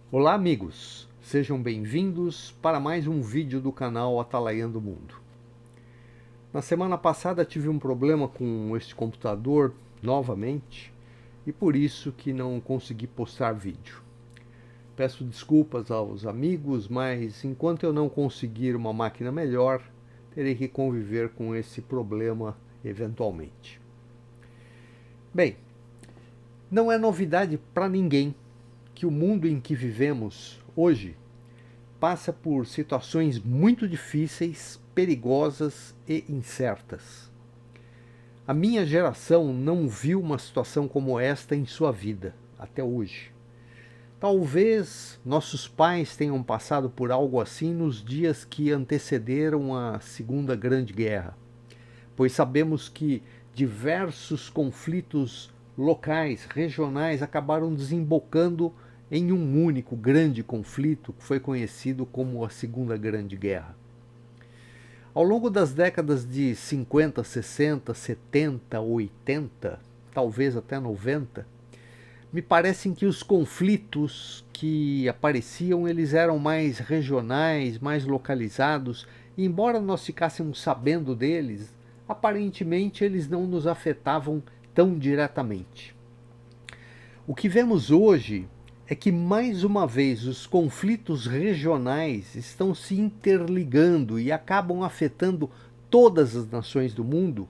Olá amigos, sejam bem-vindos para mais um vídeo do canal Atalaiando o Mundo. Na semana passada tive um problema com este computador novamente e por isso que não consegui postar vídeo. Peço desculpas aos amigos, mas enquanto eu não conseguir uma máquina melhor, terei que conviver com esse problema eventualmente. Bem, não é novidade para ninguém que o mundo em que vivemos hoje passa por situações muito difíceis, perigosas e incertas. A minha geração não viu uma situação como esta em sua vida, até hoje. Talvez nossos pais tenham passado por algo assim nos dias que antecederam a Segunda Grande Guerra, pois sabemos que diversos conflitos locais, regionais, acabaram desembocando em um único grande conflito que foi conhecido como a Segunda Grande Guerra. Ao longo das décadas de 50, 60, 70, 80, talvez até 90, me parecem que os conflitos que apareciam, eles eram mais regionais, mais localizados, e embora nós ficássemos sabendo deles, aparentemente eles não nos afetavam tão diretamente. O que vemos hoje é que, mais uma vez, os conflitos regionais estão se interligando e acabam afetando todas as nações do mundo,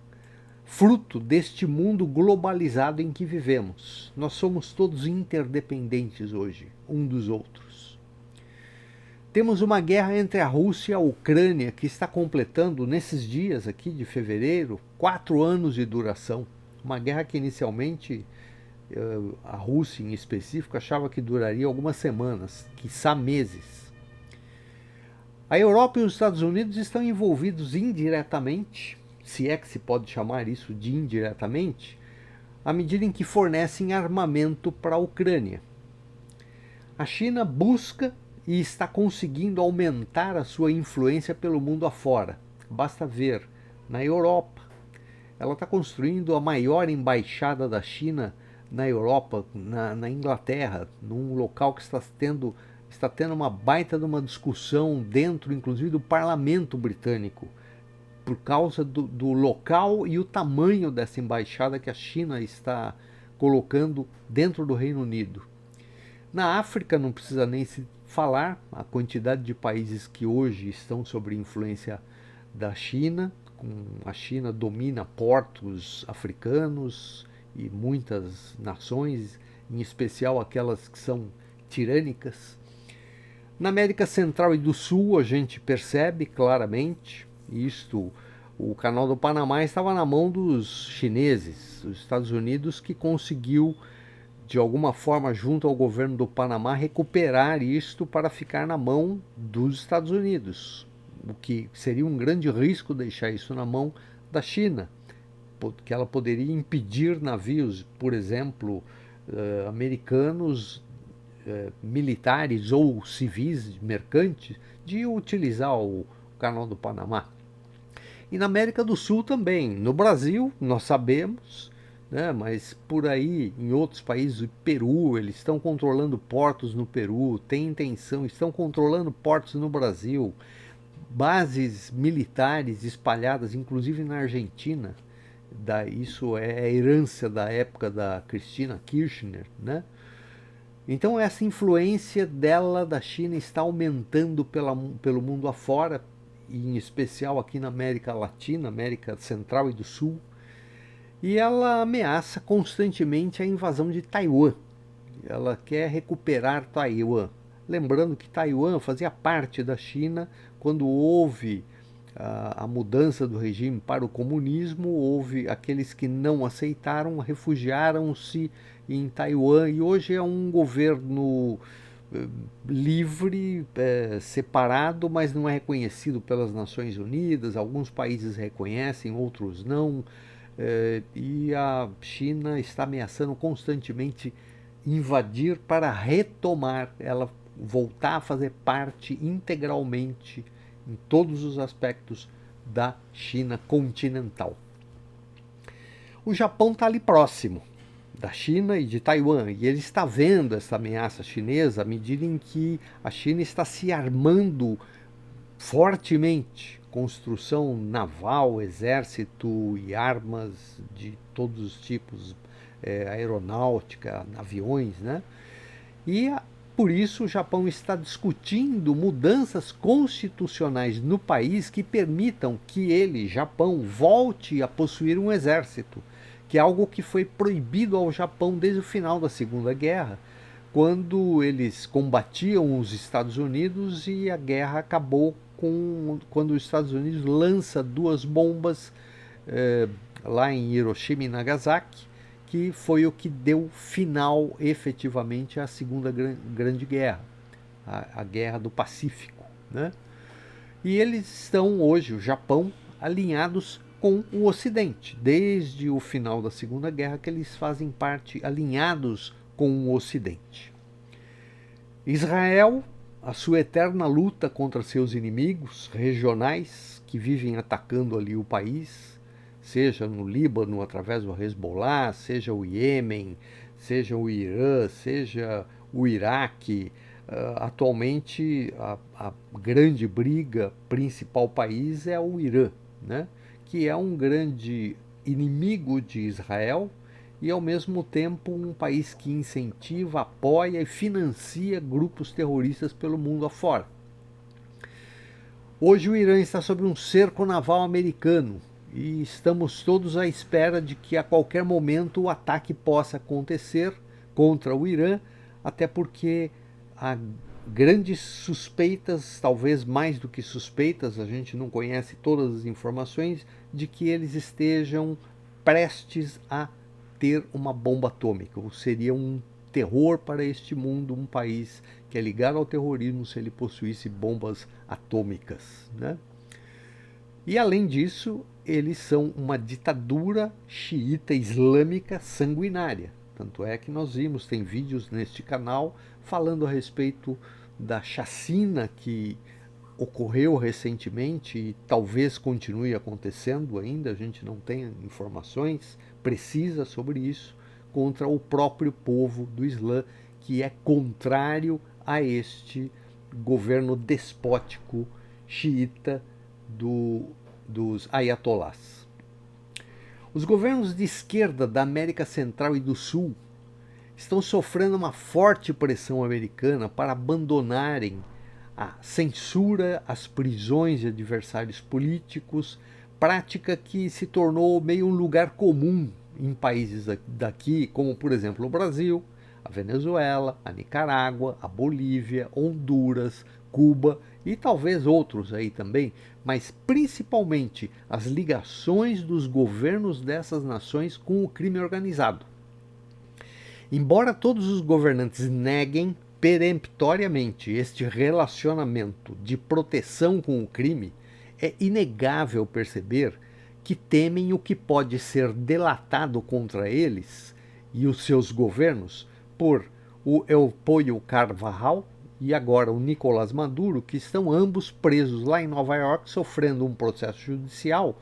fruto deste mundo globalizado em que vivemos. Nós somos todos interdependentes hoje, um dos outros. Temos uma guerra entre a Rússia e a Ucrânia que está completando, nesses dias aqui de fevereiro, 4 anos de duração. Uma guerra que inicialmente a Rússia em específico achava que duraria algumas semanas, quiçá meses. A Europa e os Estados Unidos estão envolvidos indiretamente, se é que se pode chamar isso de indiretamente, à medida em que fornecem armamento para a Ucrânia. A China busca e está conseguindo aumentar a sua influência pelo mundo afora. Basta ver, na Europa, ela está construindo a maior embaixada da China na Europa, na Inglaterra, num local que está tendo uma baita de uma discussão dentro, inclusive, do parlamento britânico, por causa do local e o tamanho dessa embaixada que a China está colocando dentro do Reino Unido. Na África não precisa nem se falar a quantidade de países que hoje estão sob influência da China. A China domina portos africanos e muitas nações, em especial aquelas que são tirânicas. Na América Central e do Sul a gente percebe claramente isto. O canal do Panamá estava na mão dos chineses, os Estados Unidos, que conseguiu de alguma forma, junto ao governo do Panamá, recuperar isto para ficar na mão dos Estados Unidos, o que seria um grande risco deixar isso na mão da China, porque ela poderia impedir navios, por exemplo, americanos, militares ou civis, mercantes, de utilizar o canal do Panamá. E na América do Sul também. No Brasil, nós sabemos, né, mas por aí, em outros países, o Peru, eles estão controlando portos no Peru, têm intenção, estão controlando portos no Brasil, bases militares espalhadas, inclusive na Argentina. Isso é a herança da época da Cristina Kirchner, né? Então essa influência dela, da China, está aumentando pelo mundo afora, e em especial aqui na América Latina, América Central e do Sul, e ela ameaça constantemente a invasão de Taiwan. Ela quer recuperar Taiwan. Lembrando que Taiwan fazia parte da China quando houve a mudança do regime para o comunismo, houve aqueles que não aceitaram, refugiaram-se em Taiwan e hoje é um governo livre, separado, mas não é reconhecido pelas Nações Unidas. Alguns países reconhecem, outros não. E a China está ameaçando constantemente invadir para retomar, ela voltar a fazer parte integralmente em todos os aspectos da China continental. O Japão está ali próximo, da China e de Taiwan. E ele está vendo essa ameaça chinesa à medida em que a China está se armando fortemente. Construção naval, exército e armas de todos os tipos, aeronáutica, aviões, né? E por isso o Japão está discutindo mudanças constitucionais no país que permitam que ele, Japão, volte a possuir um exército, que é algo que foi proibido ao Japão desde o final da Segunda Guerra, quando eles combatiam os Estados Unidos e a guerra acabou quando os Estados Unidos lança 2 bombas lá em Hiroshima e Nagasaki, que foi o que deu final efetivamente à Segunda Grande Guerra, a Guerra do Pacífico, né? E eles estão hoje, o Japão, alinhados com o Ocidente, desde o final da Segunda Guerra que eles fazem parte, alinhados com o Ocidente. Israel, a sua eterna luta contra seus inimigos regionais que vivem atacando ali o país, seja no Líbano através do Hezbollah, seja o Iêmen, seja o Irã, seja o Iraque. Atualmente a grande briga, principal país é o Irã, né? Que é um grande inimigo de Israel e ao mesmo tempo um país que incentiva, apoia e financia grupos terroristas pelo mundo afora. Hoje o Irã está sob um cerco naval americano e estamos todos à espera de que a qualquer momento o ataque possa acontecer contra o Irã, até porque há grandes suspeitas, talvez mais do que suspeitas, a gente não conhece todas as informações, de que eles estejam prestes a ter uma bomba atômica, ou seria um terror para este mundo, um país que é ligado ao terrorismo se ele possuísse bombas atômicas, né? E além disso, eles são uma ditadura xiita islâmica sanguinária. Tanto é que nós vimos, tem vídeos neste canal falando a respeito da chacina que ocorreu recentemente e talvez continue acontecendo ainda, a gente não tem informações precisas sobre isso, contra o próprio povo do Islã, que é contrário a governo despótico xiita dos ayatolás. Os governos de esquerda da América Central e do Sul estão sofrendo uma forte pressão americana para abandonarem a censura, as prisões de adversários políticos, prática que se tornou meio um lugar comum em países daqui, como por exemplo o Brasil, a Venezuela, a Nicarágua, a Bolívia, Honduras, Cuba e talvez outros aí também, mas principalmente as ligações dos governos dessas nações com o crime organizado. Embora todos os governantes neguem peremptoriamente este relacionamento de proteção com o crime, é inegável perceber que temem o que pode ser delatado contra eles e os seus governos por o Eupollo Carvajal e agora o Nicolás Maduro, que estão ambos presos lá em Nova York, sofrendo um processo judicial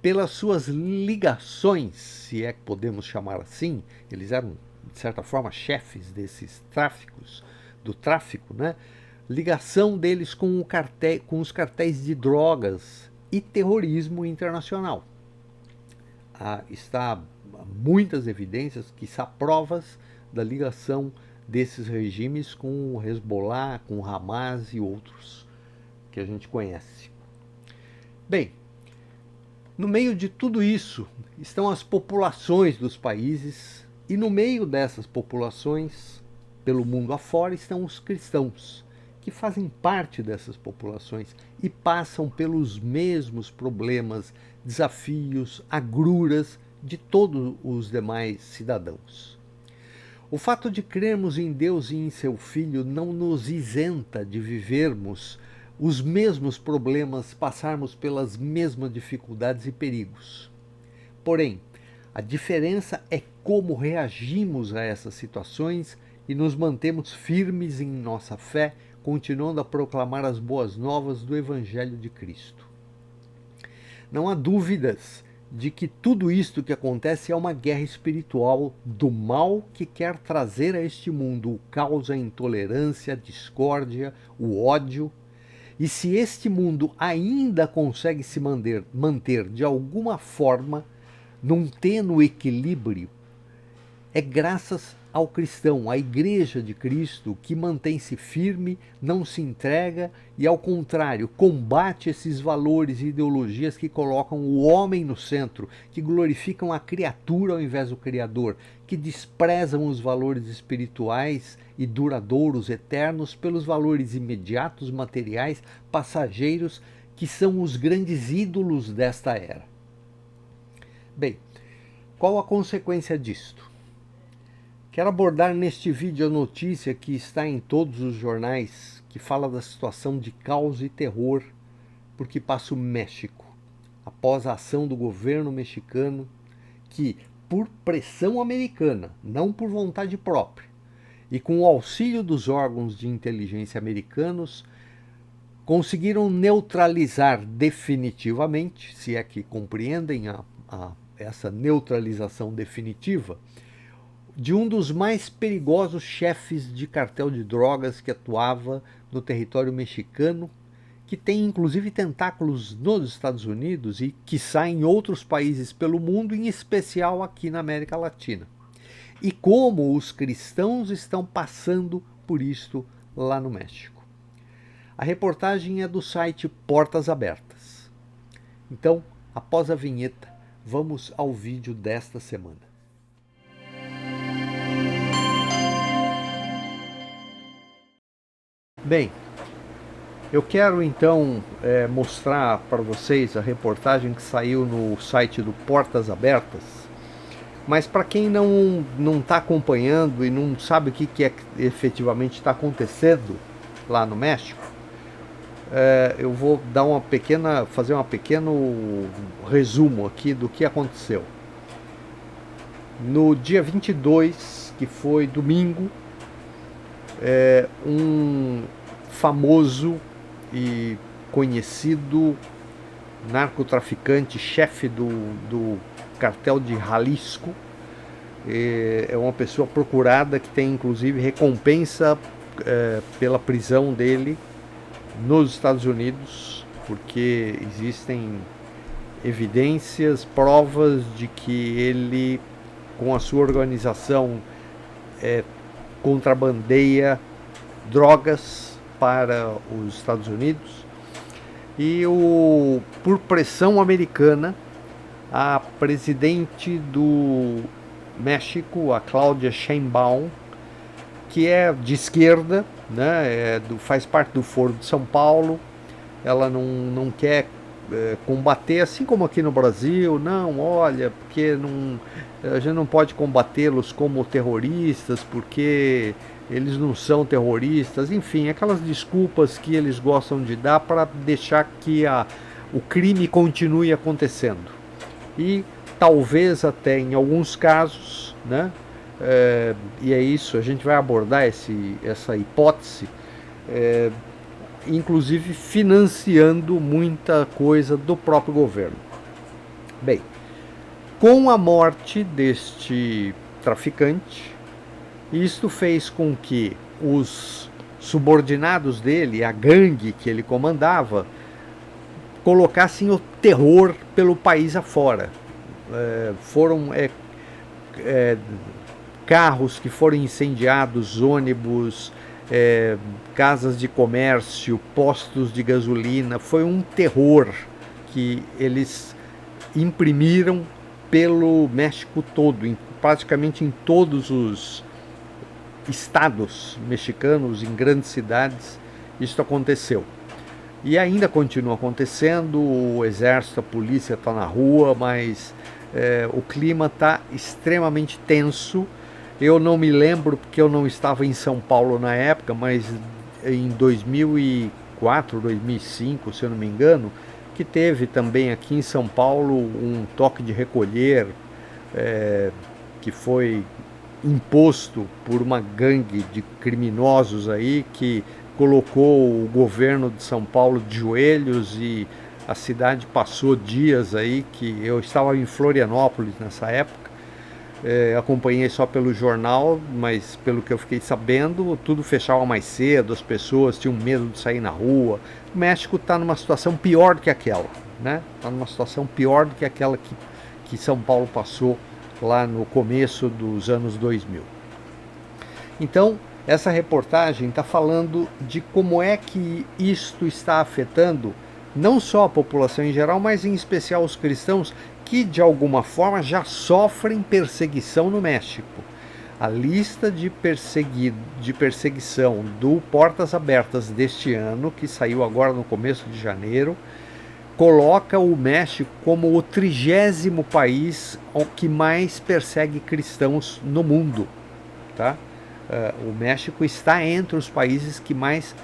pelas suas ligações, se é que podemos chamar assim. Eles eram, de certa forma, chefes desses tráficos, do tráfico, né? Ligação deles com os cartéis de drogas e terrorismo internacional. Está muitas evidências que são provas da ligação desses regimes com o Hezbollah, com o Hamas e outros que a gente conhece. Bem, no meio de tudo isso estão as populações dos países e no meio dessas populações, pelo mundo afora, estão os cristãos, que fazem parte dessas populações e passam pelos mesmos problemas, desafios, agruras de todos os demais cidadãos. O fato de crermos em Deus e em seu Filho não nos isenta de vivermos os mesmos problemas, passarmos pelas mesmas dificuldades e perigos. Porém, a diferença é como reagimos a essas situações e nos mantemos firmes em nossa fé, continuando a proclamar as boas novas do Evangelho de Cristo. Não há dúvidas de que tudo isto que acontece é uma guerra espiritual do mal que quer trazer a este mundo o caos, a intolerância, a discórdia, o ódio. E se este mundo ainda consegue se manter de alguma forma num tênue equilíbrio, é graças ao cristão, à Igreja de Cristo, que mantém-se firme, não se entrega e, ao contrário, combate esses valores e ideologias que colocam o homem no centro, que glorificam a criatura ao invés do Criador, que desprezam os valores espirituais e duradouros, eternos, pelos valores imediatos, materiais, passageiros, que são os grandes ídolos desta era. Bem, qual a consequência disto? Quero abordar neste vídeo a notícia que está em todos os jornais, que fala da situação de caos e terror por que passa o México, após a ação do governo mexicano, que, por pressão americana, não por vontade própria, e com o auxílio dos órgãos de inteligência americanos, conseguiram neutralizar definitivamente, se é que compreendem essa neutralização definitiva, de um dos mais perigosos chefes de cartel de drogas que atuava no território mexicano, que tem inclusive tentáculos nos Estados Unidos e quiçá em outros países pelo mundo, em especial aqui na América Latina. E como os cristãos estão passando por isto lá no México. A reportagem é do site Portas Abertas. Então, após a vinheta, vamos ao vídeo desta semana. Bem, eu quero então mostrar para vocês a reportagem que saiu no site do Portas Abertas, mas para quem não está acompanhando e não sabe o que efetivamente está acontecendo lá no México, eu vou dar fazer um pequeno resumo aqui do que aconteceu. No dia 22, que foi domingo, um famoso e conhecido narcotraficante, chefe do cartel de Jalisco, é uma pessoa procurada que tem inclusive recompensa pela prisão dele nos Estados Unidos, porque existem evidências, provas de que ele, com a sua organização, contrabandeia drogas para os Estados Unidos. E por pressão americana, a presidente do México, a Claudia Sheinbaum, que é de esquerda, né, faz parte do Foro de São Paulo, ela não quer combater, assim como aqui no Brasil, não, olha, porque a gente não pode combatê-los como terroristas, porque eles não são terroristas, enfim, aquelas desculpas que eles gostam de dar para deixar que o crime continue acontecendo. E talvez até em alguns casos, né, e é isso, a gente vai abordar essa hipótese, inclusive financiando muita coisa do próprio governo. Bem, com a morte deste traficante, isto fez com que os subordinados dele, a gangue que ele comandava, colocassem o terror pelo país afora. Foram carros que foram incendiados, ônibus, casas de comércio, postos de gasolina. Foi um terror que eles imprimiram pelo México todo, praticamente em todos os estados mexicanos, em grandes cidades, isso aconteceu. E ainda continua acontecendo, o exército, a polícia está na rua, mas o clima está extremamente tenso. Eu não me lembro, porque eu não estava em São Paulo na época, mas em 2004, 2005, se eu não me engano, que teve também aqui em São Paulo um toque de recolher, que foi imposto por uma gangue de criminosos aí, que colocou o governo de São Paulo de joelhos e A cidade passou dias aí que eu estava em Florianópolis nessa época, acompanhei só pelo jornal, mas pelo que eu fiquei sabendo, tudo fechava mais cedo, as pessoas tinham medo de sair na rua. O México está numa situação pior do que aquela, né? Está numa situação pior do que aquela que São Paulo passou lá no começo dos anos 2000. Então, essa reportagem está falando de como é que isto está afetando não só a população em geral, mas em especial os cristãos que de alguma forma já sofrem perseguição no México. A lista de perseguição do Portas Abertas deste ano, que saiu agora no começo de janeiro, coloca o México como o 30º país que mais persegue cristãos no mundo. Tá? O México está entre os países que mais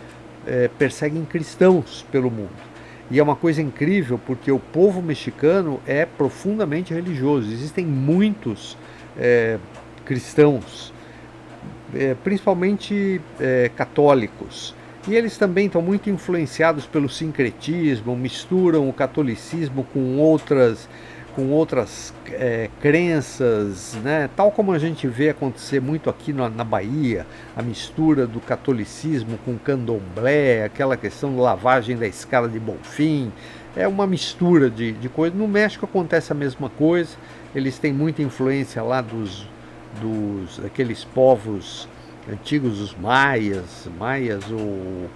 perseguem cristãos pelo mundo. E é uma coisa incrível porque o povo mexicano é profundamente religioso. Existem muitos cristãos, principalmente católicos. E eles também estão muito influenciados pelo sincretismo, misturam o catolicismo com outras crenças, né? Tal como a gente vê acontecer muito aqui na Bahia, a mistura do catolicismo com candomblé, aquela questão de lavagem da escala de Bonfim, é uma mistura de coisas. No México acontece a mesma coisa, eles têm muita influência lá daqueles povos antigos, os maias ou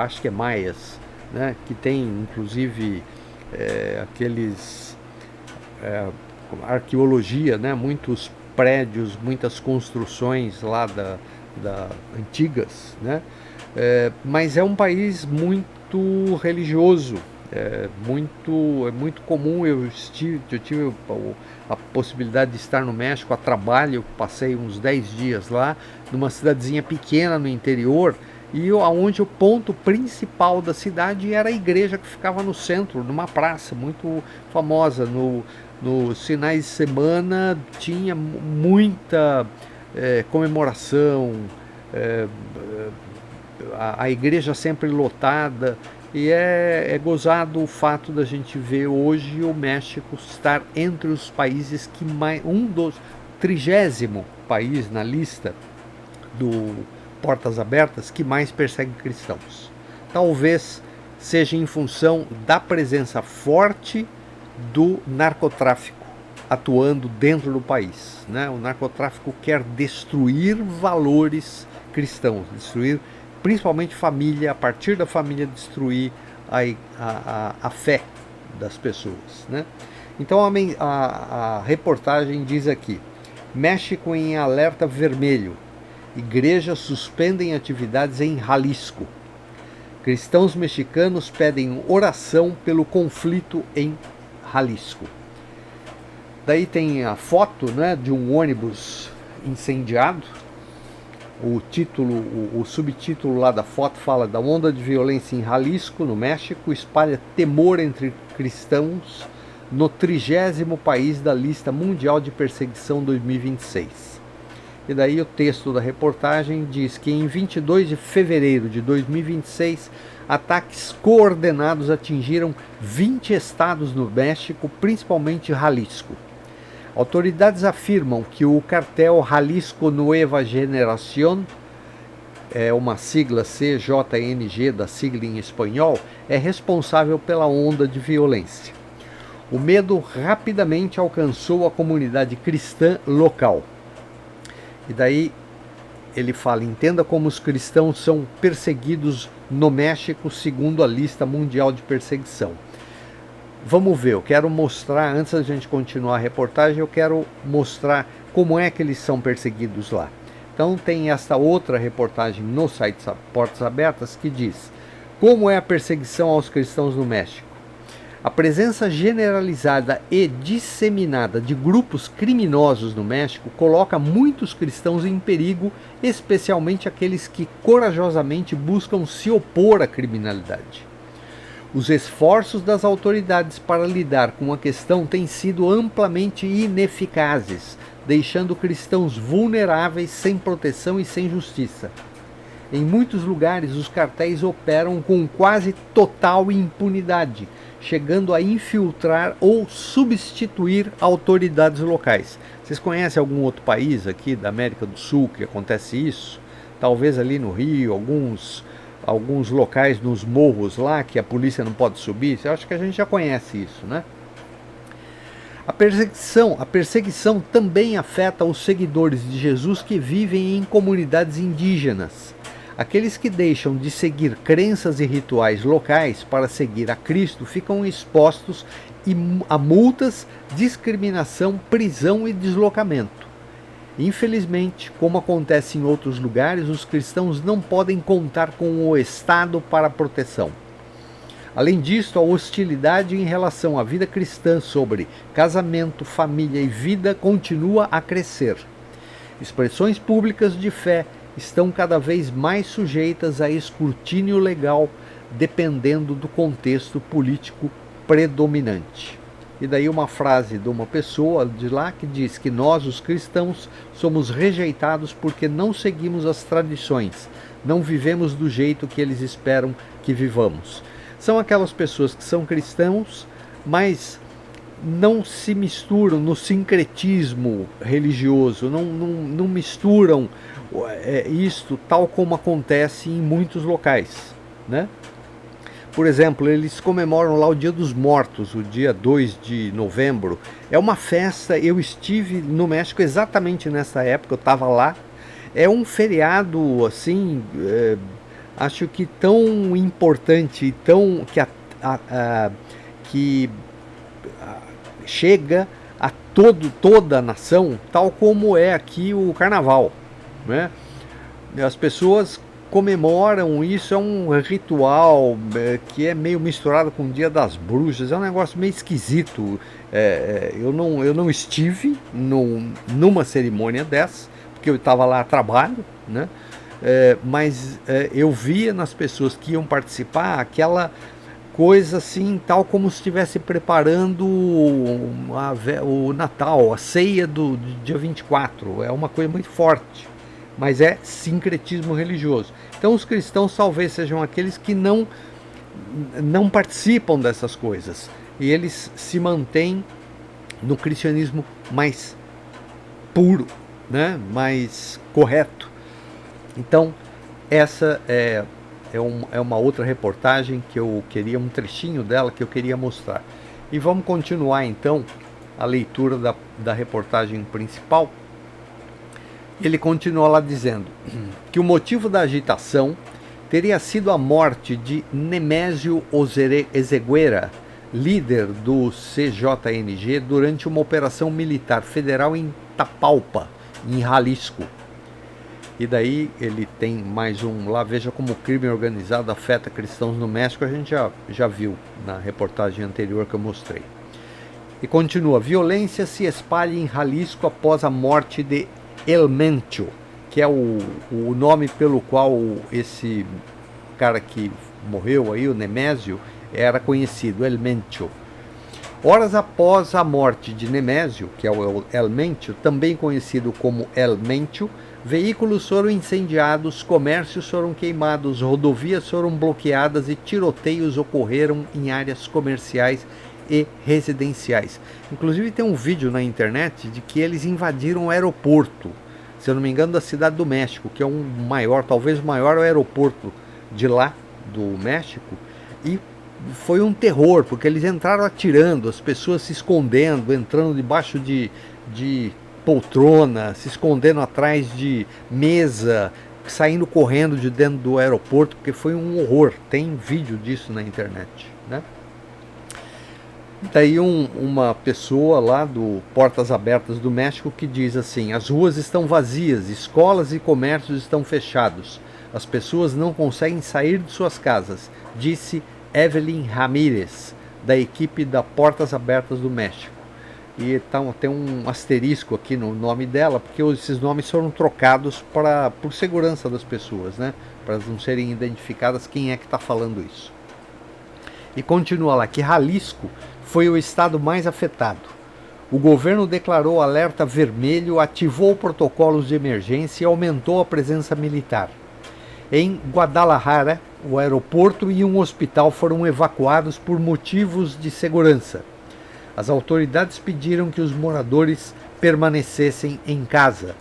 acho que é maias, né? Que tem inclusive aqueles arqueologia, né? Muitos prédios, muitas construções lá antigas, né? Mas é um país muito religioso, é muito comum. Eu tive a possibilidade de estar no México a trabalho. Eu passei uns 10 dias lá, numa cidadezinha pequena no interior, e onde o ponto principal da cidade era a igreja que ficava no centro, numa praça muito famosa. Nos finais de semana tinha muita comemoração, a igreja sempre lotada, e é gozado o fato da gente ver hoje o México estar entre os países que dos 30º país na lista do Portas Abertas que mais persegue cristãos. Talvez seja em função da presença forte do narcotráfico atuando dentro do país, né? O narcotráfico quer destruir valores cristãos, destruir principalmente família, a partir da família destruir a fé das pessoas, né? Então a reportagem diz aqui: México em alerta vermelho, igrejas suspendem atividades em Jalisco, cristãos mexicanos pedem oração pelo conflito em Jalisco. Daí tem a foto, né, de um ônibus incendiado. O subtítulo lá da foto fala da onda de violência em Jalisco, no México, espalha temor entre cristãos no 30º país da lista mundial de perseguição 2026. E daí o texto da reportagem diz que em 22 de fevereiro de 2026, ataques coordenados atingiram 20 estados no México, principalmente Jalisco. Autoridades afirmam que o cartel Jalisco Nueva Generación, uma sigla CJNG, da sigla em espanhol, é responsável pela onda de violência. O medo rapidamente alcançou a comunidade cristã local. E daí ele fala: entenda como os cristãos são perseguidos no México segundo a lista mundial de perseguição. Vamos ver, eu quero mostrar, antes da gente continuar a reportagem, eu quero mostrar como é que eles são perseguidos lá. Então tem essa outra reportagem no site Portas Abertas que diz: como é a perseguição aos cristãos no México? A presença generalizada e disseminada de grupos criminosos no México coloca muitos cristãos em perigo, especialmente aqueles que corajosamente buscam se opor à criminalidade. Os esforços das autoridades para lidar com a questão têm sido amplamente ineficazes, deixando cristãos vulneráveis, sem proteção e sem justiça. Em muitos lugares, os cartéis operam com quase total impunidade, chegando a infiltrar ou substituir autoridades locais. Vocês conhecem algum outro país aqui da América do Sul que acontece isso? Talvez ali no Rio, alguns locais nos morros lá que a polícia não pode subir. Eu acho que a gente já conhece isso, né? A perseguição também afeta os seguidores de Jesus que vivem em comunidades indígenas. Aqueles que deixam de seguir crenças e rituais locais para seguir a Cristo ficam expostos a multas, discriminação, prisão e deslocamento. Infelizmente, como acontece em outros lugares, os cristãos não podem contar com o Estado para proteção. Além disso, a hostilidade em relação à vida cristã sobre casamento, família e vida continua a crescer. Expressões públicas de fé estão cada vez mais sujeitas a escrutínio legal, dependendo do contexto político predominante. E daí uma frase de uma pessoa de lá que diz que nós, os cristãos, somos rejeitados porque não seguimos as tradições, não vivemos do jeito que eles esperam que vivamos. São aquelas pessoas que são cristãos, mas não se misturam no sincretismo religioso, não misturam isto tal como acontece em muitos locais, né? Por exemplo, eles comemoram lá o Dia dos Mortos, o dia 2 de novembro. É uma festa, eu estive no México exatamente nessa época, eu estava lá. É um feriado, assim, acho que tão importante, que chega a toda a nação, tal como é aqui o Carnaval, né? As pessoas comemoram isso, é um ritual que é meio misturado com o Dia das Bruxas, é um negócio meio esquisito. Eu não estive numa cerimônia dessa, porque eu estava lá a trabalho, né? Mas eu via nas pessoas que iam participar aquela coisa assim, tal como se estivesse preparando o Natal, a ceia do dia 24, é uma coisa muito forte. Mas é sincretismo religioso. Então os cristãos talvez sejam aqueles que não participam dessas coisas. E eles se mantêm no cristianismo mais puro, né? Mais correto. Então essa é uma outra reportagem que eu queria, um trechinho dela que eu queria mostrar. E vamos continuar então a leitura da reportagem principal. Ele continua lá dizendo que o motivo da agitação teria sido a morte de Nemésio Ezeguera, líder do CJNG, durante uma operação militar federal em Tapalpa, em Jalisco. E daí ele tem mais um lá, veja como o crime organizado afeta cristãos no México, a gente já viu na reportagem anterior que eu mostrei. E continua, violência se espalha em Jalisco após a morte de El Mencho, que é o nome pelo qual esse cara que morreu aí, o Nemésio, era conhecido, El Mencho. Horas após a morte de Nemésio, que é o El Mencho, também conhecido como El Mencho, veículos foram incendiados, comércios foram queimados, rodovias foram bloqueadas e tiroteios ocorreram em áreas comerciais e residenciais. Inclusive tem um vídeo na internet de que eles invadiram o aeroporto, se eu não me engano, da Cidade do México, que é um maior, talvez o maior aeroporto de lá, do México, e foi um terror, porque eles entraram atirando, as pessoas se escondendo, entrando debaixo de poltrona, se escondendo atrás de mesa, saindo correndo de dentro do aeroporto, porque foi um horror. Tem vídeo disso na internet, né? Daí uma pessoa lá do Portas Abertas do México que diz assim: as ruas estão vazias, escolas e comércios estão fechados, as pessoas não conseguem sair de suas casas, disse Evelyn Ramírez, da equipe da Portas Abertas do México. E então, tem um asterisco aqui no nome dela, porque esses nomes foram trocados por segurança das pessoas, né? Para não serem identificadas quem é que está falando isso. E continua lá, que Jalisco foi o estado mais afetado. O governo declarou alerta vermelho, ativou protocolos de emergência e aumentou a presença militar. Em Guadalajara, o aeroporto e um hospital foram evacuados por motivos de segurança. As autoridades pediram que os moradores permanecessem em casa.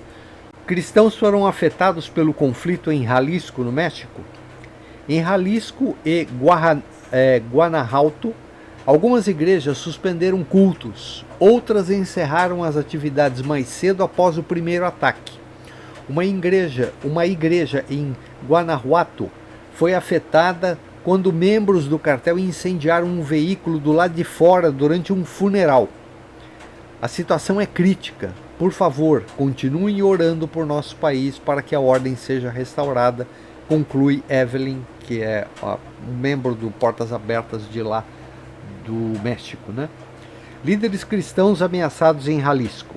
Cristãos foram afetados pelo conflito em Jalisco, no México. Em Jalisco e Guanajuato, algumas igrejas suspenderam cultos, outras encerraram as atividades mais cedo após o primeiro ataque. Uma igreja em Guanajuato foi afetada quando membros do cartel incendiaram um veículo do lado de fora durante um funeral. A situação é crítica. Por favor, continuem orando por nosso país para que a ordem seja restaurada, conclui Evelyn, que é um membro do Portas Abertas de lá do México, né? Líderes cristãos ameaçados em Jalisco.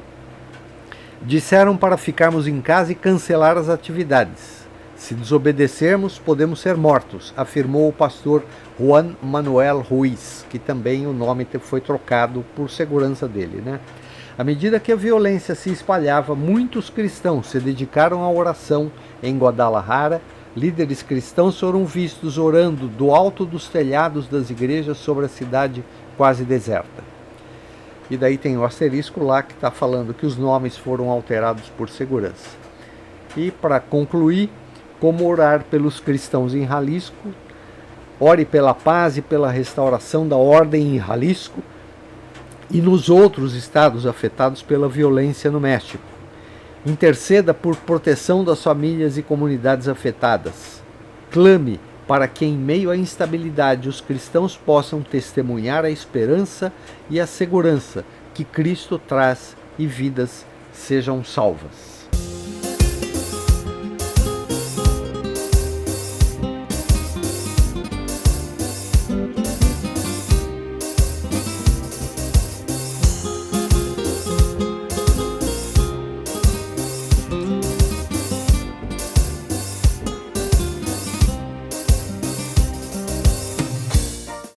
Disseram para ficarmos em casa e cancelar as atividades. Se desobedecermos, podemos ser mortos, afirmou o pastor Juan Manuel Ruiz, que também o nome foi trocado por segurança dele, né? À medida que a violência se espalhava, muitos cristãos se dedicaram à oração em Guadalajara. Líderes cristãos foram vistos orando do alto dos telhados das igrejas sobre a cidade quase deserta. E daí tem o asterisco lá que está falando que os nomes foram alterados por segurança. E para concluir, como orar pelos cristãos em Jalisco, ore pela paz e pela restauração da ordem em Jalisco e nos outros estados afetados pela violência no México. Interceda por proteção das famílias e comunidades afetadas. Clame para que, em meio à instabilidade, os cristãos possam testemunhar a esperança e a segurança que Cristo traz e vidas sejam salvas.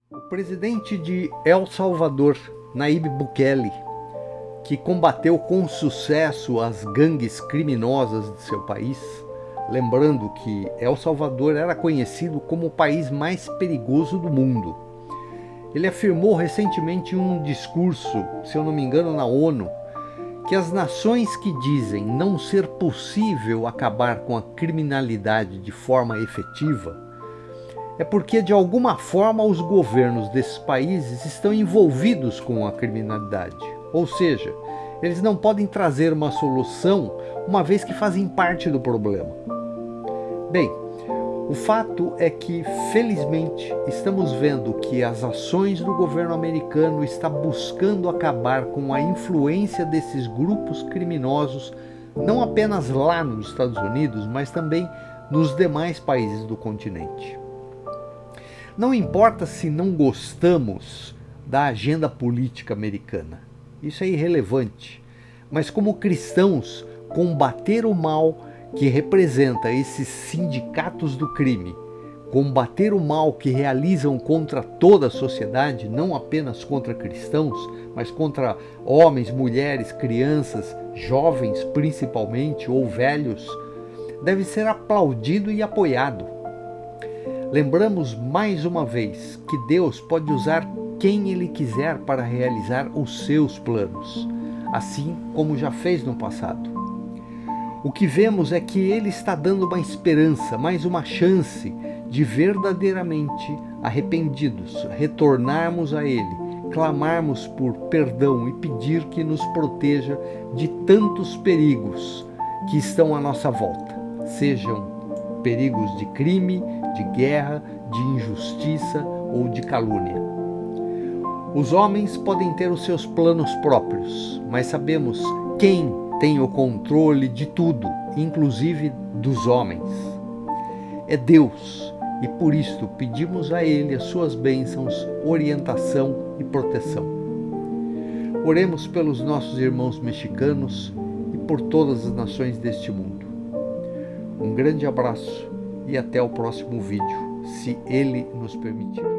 O presidente de El Salvador, Nayib Bukele, que combateu com sucesso as gangues criminosas de seu país, lembrando que El Salvador era conhecido como o país mais perigoso do mundo. Ele afirmou recentemente em um discurso, se eu não me engano, na ONU, que as nações que dizem não ser possível acabar com a criminalidade de forma efetiva é porque, de alguma forma, os governos desses países estão envolvidos com a criminalidade. Ou seja, eles não podem trazer uma solução, uma vez que fazem parte do problema. Bem, o fato é que, felizmente, estamos vendo que as ações do governo americano estão buscando acabar com a influência desses grupos criminosos, não apenas lá nos Estados Unidos, mas também nos demais países do continente. Não importa se não gostamos da agenda política americana, isso é irrelevante, mas como cristãos, combater o mal que representa esses sindicatos do crime, combater o mal que realizam contra toda a sociedade, não apenas contra cristãos, mas contra homens, mulheres, crianças, jovens principalmente, ou velhos, deve ser aplaudido e apoiado. Lembramos mais uma vez que Deus pode usar quem Ele quiser para realizar os seus planos, assim como já fez no passado. O que vemos é que Ele está dando uma esperança, mais uma chance de verdadeiramente arrependidos retornarmos a Ele, clamarmos por perdão e pedir que nos proteja de tantos perigos que estão à nossa volta, sejam perigos de crime, de guerra, de injustiça ou de calúnia. Os homens podem ter os seus planos próprios, mas sabemos quem tem o controle de tudo, inclusive dos homens. É Deus, e por isto pedimos a Ele as suas bênçãos, orientação e proteção. Oremos pelos nossos irmãos mexicanos e por todas as nações deste mundo. Um grande abraço e até o próximo vídeo, se Ele nos permitir.